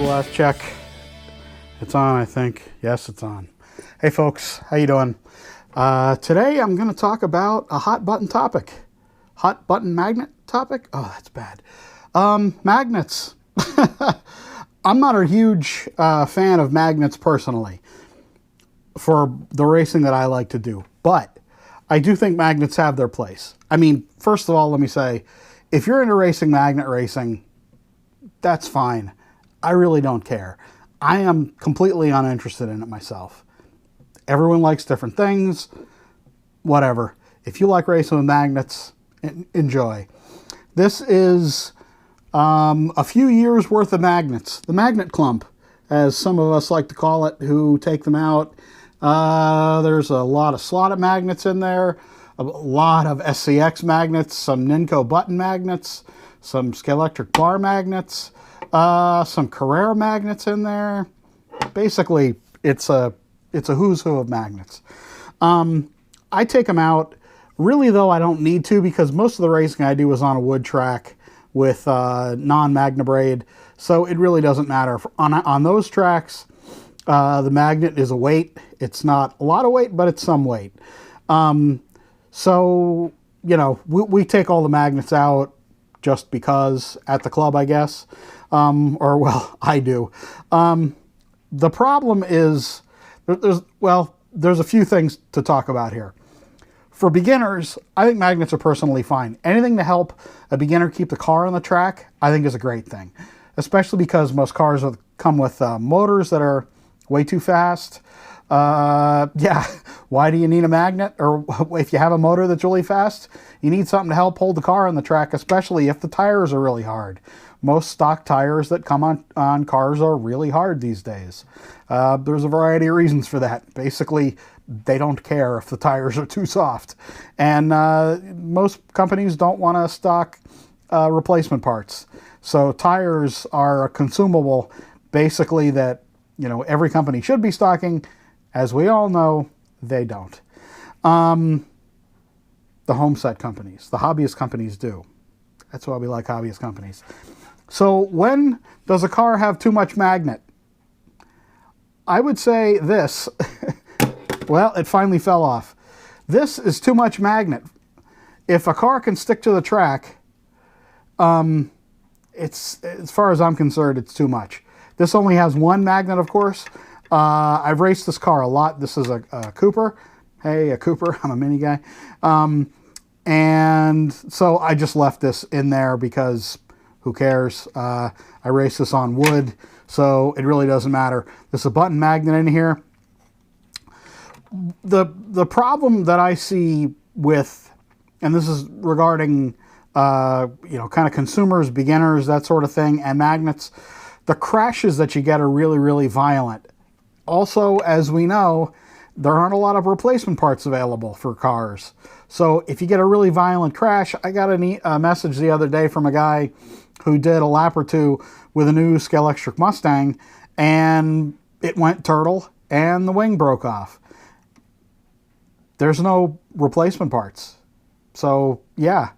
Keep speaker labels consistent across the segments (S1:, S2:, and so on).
S1: last check. It's on, I think. Yes, it's on. Hey folks, how you doing? Today I'm going to talk about a hot button topic. Hot button magnet topic? Oh, that's bad. Magnets. I'm not a huge fan of magnets personally for the racing that I like to do, but I do think magnets have their place. I mean, first of all, let me say, if you're into racing, magnet racing, that's fine. I really don't care. I am completely uninterested in it myself. Everyone likes different things, whatever. If you like racing with magnets, enjoy. This is a few years worth of magnets. The magnet clump, as some of us like to call it, who take them out. There's a lot of slotted magnets in there, a lot of SCX magnets, some Ninco button magnets, some Scalextric bar magnets, some Carrera magnets in there. Basically, it's a who's who of magnets. I take them out. Really, though, I don't need to, because most of the racing I do is on a wood track with non-magnebraid, so it really doesn't matter. On those tracks, the magnet is a weight. It's not a lot of weight, but it's some weight. So, you know, we take all the magnets out just because at the club, I guess. Or, well, I do. The problem is, there's a few things to talk about here. For beginners, I think magnets are personally fine. Anything to help a beginner keep the car on the track, I think is a great thing. Especially because most cars come with motors that are way too fast. Yeah, why do you need a magnet? Or if you have a motor that's really fast, you need something to help hold the car on the track, especially if the tires are really hard. Most stock tires that come on cars are really hard these days. There's a variety of reasons for that. Basically, they don't care if the tires are too soft. And most companies don't want to stock replacement parts. So tires are a consumable, basically, that, you know, every company should be stocking. As we all know, they don't. The home set companies, the hobbyist companies do. That's why we like hobbyist companies. So when does a car have too much magnet? I would say this. Well, it finally fell off. This is too much magnet. If a car can stick to the track, it's, as far as I'm concerned, it's too much. This only has one magnet, of course. I've raced this car a lot. This is a Cooper. Hey, a Cooper. I'm a mini guy. And so I just left this in there because who cares? I race this on wood, so it really doesn't matter. There's a button magnet in here. The problem that I see with, and this is regarding, you know, kind of consumers, beginners, that sort of thing, and magnets, the crashes that you get are really, really violent. Also, as we know, there aren't a lot of replacement parts available for cars. So if you get a really violent crash, I got a message the other day from a guy who did a lap or two with a new Scalextric Mustang, and it went turtle, and the wing broke off. There's no replacement parts. So, yeah.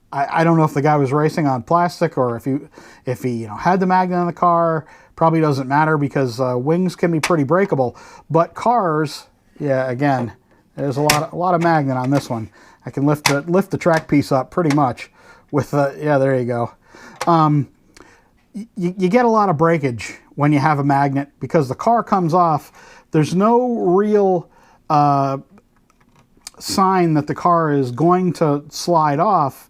S1: I don't know if the guy was racing on plastic or if he you know, had the magnet in the car. Probably doesn't matter because wings can be pretty breakable. But cars, yeah, again, there's a lot of magnet on this one. I can lift the track piece up pretty much with yeah, there you go. You get a lot of breakage when you have a magnet because the car comes off. There's no real sign that the car is going to slide off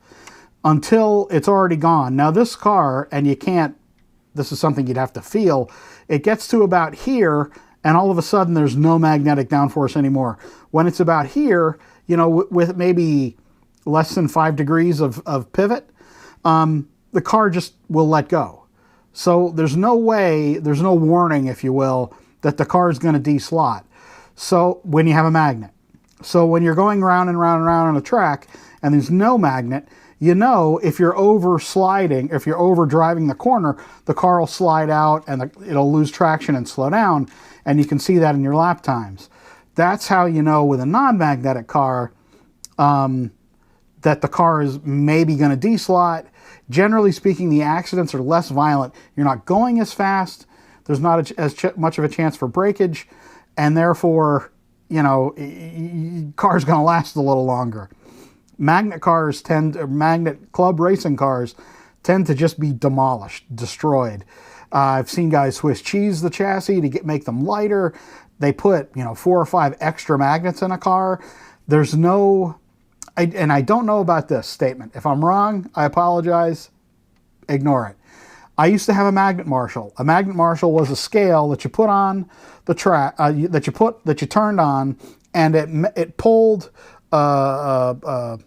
S1: until it's already gone. Now this car, and you can't, this is something you'd have to feel, it gets to about here and all of a sudden there's no magnetic downforce anymore. When it's about here, you know, with maybe less than 5 degrees of pivot, the car just will let go. So there's no way, there's no warning, if you will, that the car is going to de-slot. So when you have a magnet. So when you're going round and round and round on a track and there's no magnet, you know, if you're over sliding, if you're over driving the corner, the car will slide out and it'll lose traction and slow down. And you can see that in your lap times. That's how you know with a non-magnetic car that the car is maybe going to de-slot. Generally speaking, the accidents are less violent. You're not going as fast. there's not much of a chance for breakage, and therefore, you know, car's going to last a little longer. Magnet club racing cars tend to just be demolished, destroyed. I've seen guys Swiss cheese the chassis to make them lighter. They put, you know, 4 or 5 extra magnets in a car. There's no, and I don't know about this statement. If I'm wrong, I apologize. Ignore it. I used to have a magnet marshal. A magnet marshal was a scale that you put on the track, that you turned on, and it pulled a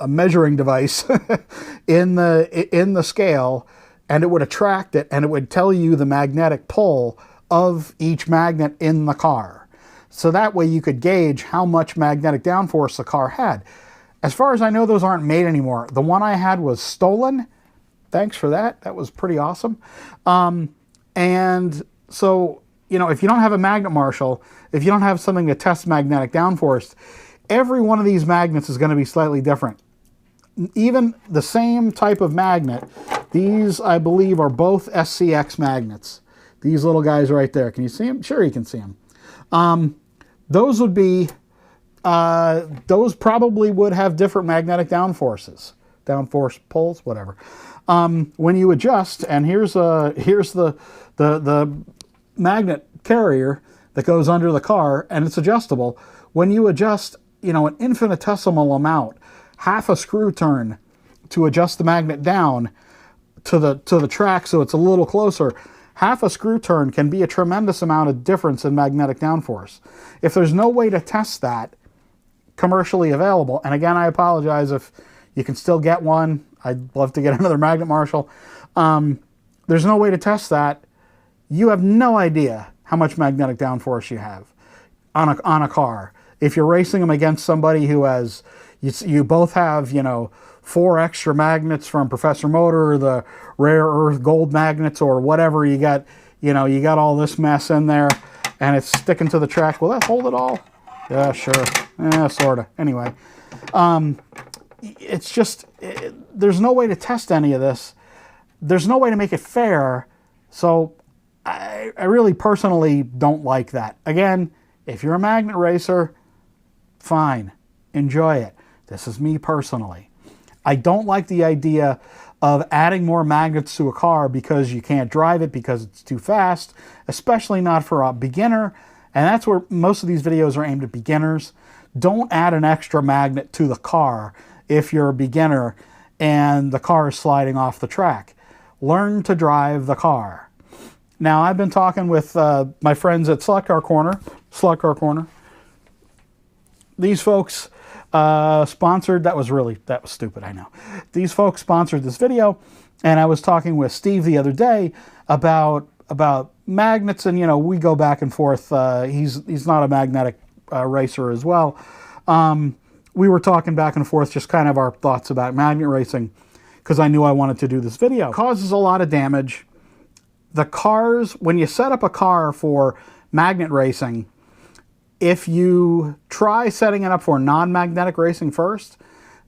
S1: measuring device in the scale, and it would attract it, and it would tell you the magnetic pull of each magnet in the car. So that way you could gauge how much magnetic downforce the car had. As far as I know, those aren't made anymore. The one I had was stolen. Thanks for that. That was pretty awesome. And so, you know, if you don't have a magnet marshal, if you don't have something to test magnetic downforce, every one of these magnets is going to be slightly different. Even the same type of magnet, these, I believe, are both SCX magnets. These little guys right there. Can you see them? Sure, you can see them. Those would be, those probably would have different magnetic downforces. Downforce pulls, whatever. When you adjust, and here's the magnet carrier that goes under the car, and it's adjustable. When you adjust, you know, an infinitesimal amount, half a screw turn to adjust the magnet down to the track so it's a little closer, half a screw turn can be a tremendous amount of difference in magnetic downforce. If there's no way to test that commercially available, and again, I apologize if you can still get one. I'd love to get another magnet marshal. There's no way to test that. You have no idea how much magnetic downforce you have on a car. If you're racing them against somebody who has, you both have, you know, 4 extra magnets from Professor Motor, the rare earth gold magnets, or whatever you got, you know, you got all this mess in there, and it's sticking to the track. Will that hold it all? Yeah, sure. Yeah, sort of. Anyway. It's just, there's no way to test any of this. There's no way to make it fair. So I really personally don't like that. Again, if you're a magnet racer, fine, enjoy it. This is me personally. I don't like the idea of adding more magnets to a car because you can't drive it because it's too fast, especially not for a beginner. And that's where most of these videos are aimed at beginners. Don't add an extra magnet to the car if you're a beginner and the car is sliding off the track. Learn to drive the car. Now, I've been talking with my friends at Slot Car Corner. These folks sponsored, that was stupid, I know. These folks sponsored this video, and I was talking with Steve the other day about magnets, and, you know, we go back and forth. He's not a magnetic racer as well. We were talking back and forth, just kind of our thoughts about magnet racing, because I knew I wanted to do this video. It causes a lot of damage. The cars, when you set up a car for magnet racing, if you try setting it up for non-magnetic racing first,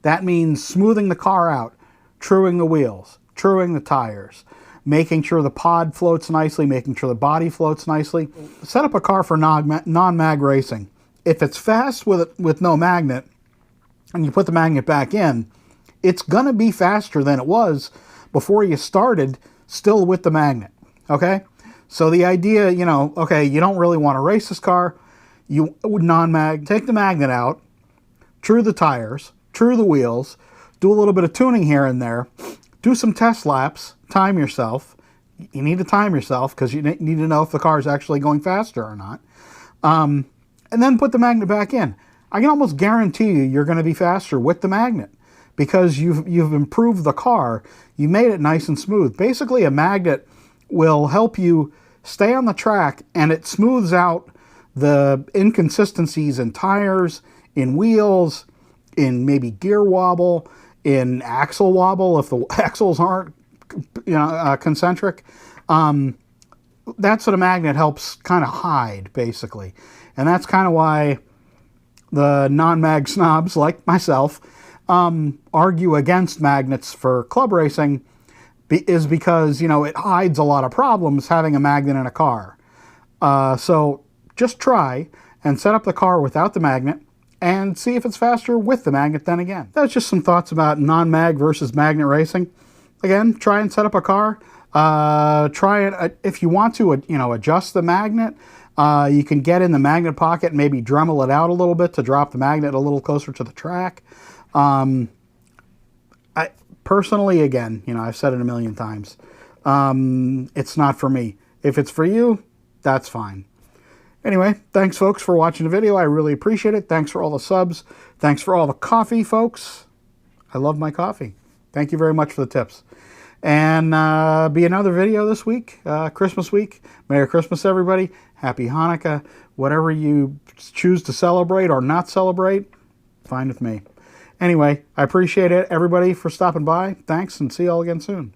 S1: that means smoothing the car out, truing the wheels, truing the tires, making sure the pod floats nicely, making sure the body floats nicely. Set up a car for non-mag racing. If it's fast with no magnet, and you put the magnet back in, it's going to be faster than it was before you started still with the magnet, okay? So the idea, you know, okay, you don't really want to race this car, you would non-mag, take the magnet out, true the tires, true the wheels, do a little bit of tuning here and there, do some test laps, time yourself. You need to time yourself because you need to know if the car is actually going faster or not. And then put the magnet back in. I can almost guarantee you're going to be faster with the magnet because you've improved the car. You made it nice and smooth. Basically, a magnet will help you stay on the track, and it smooths out the inconsistencies in tires, in wheels, in maybe gear wobble, in axle wobble if the axles aren't, you know, concentric. That's what a magnet helps kind of hide, basically. And that's kind of why the non-mag snobs like myself argue against magnets for club racing, is because, you know, it hides a lot of problems having a magnet in a car. So just try and set up the car without the magnet and see if it's faster with the magnet then again. That's just some thoughts about non-mag versus magnet racing. Again, try and set up a car. Try it if you want to, you know, adjust the magnet. You can get in the magnet pocket and maybe Dremel it out a little bit to drop the magnet a little closer to the track. I personally, again, you know, I've said it a million times. It's not for me. If it's for you, that's fine. Anyway, thanks folks for watching the video. I really appreciate it. Thanks for all the subs. Thanks for all the coffee, folks. I love my coffee. Thank you very much for the tips. And be another video this week, Christmas week. Merry Christmas, everybody. Happy Hanukkah. Whatever you choose to celebrate or not celebrate, fine with me. Anyway, I appreciate it, everybody, for stopping by. Thanks, and see you all again soon.